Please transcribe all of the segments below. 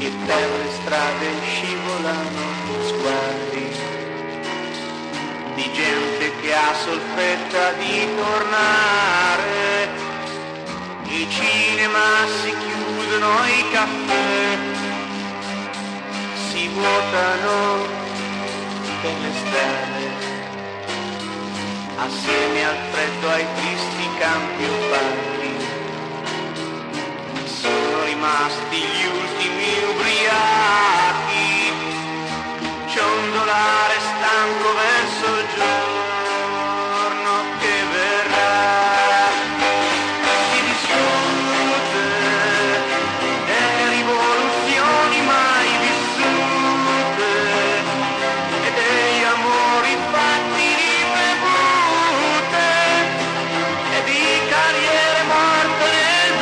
e per le strade scivolano sguardi di gente che ha sol fretta di tornare. I cinema si chiudono, i caffè si vuotano per le strade, assieme al freddo, ai tristi campi opacchi. Sono rimasti gli ultimi ubriachi, ciondolare stanco verso il giorno che verrà. Si discute delle rivoluzioni mai vissute e degli amori fatti di bevute e di carriere morte nel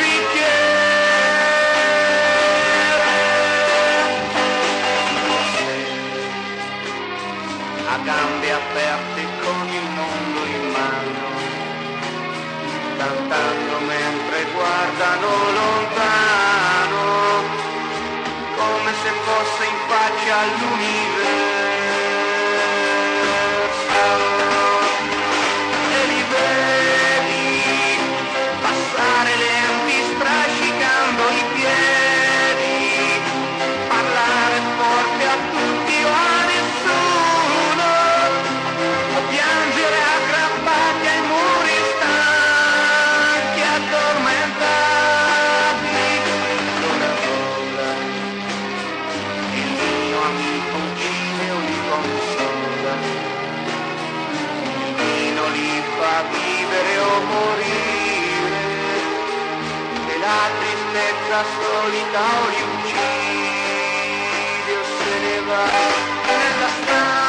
a gambe aperte con il mondo in mano, cantando mentre guardano lontano, come se fosse in faccia all'universo. E li vedi passare lenti strascicando i piedi, parlare forte a tutti o a nessuno, o piangere aggrappati ai muri stanchi, addormentati. Una volta il mio amico uccide o li consola, il vino li fa vivere o morire, e la tristezza solita o li uccide o se ne va nella stanza.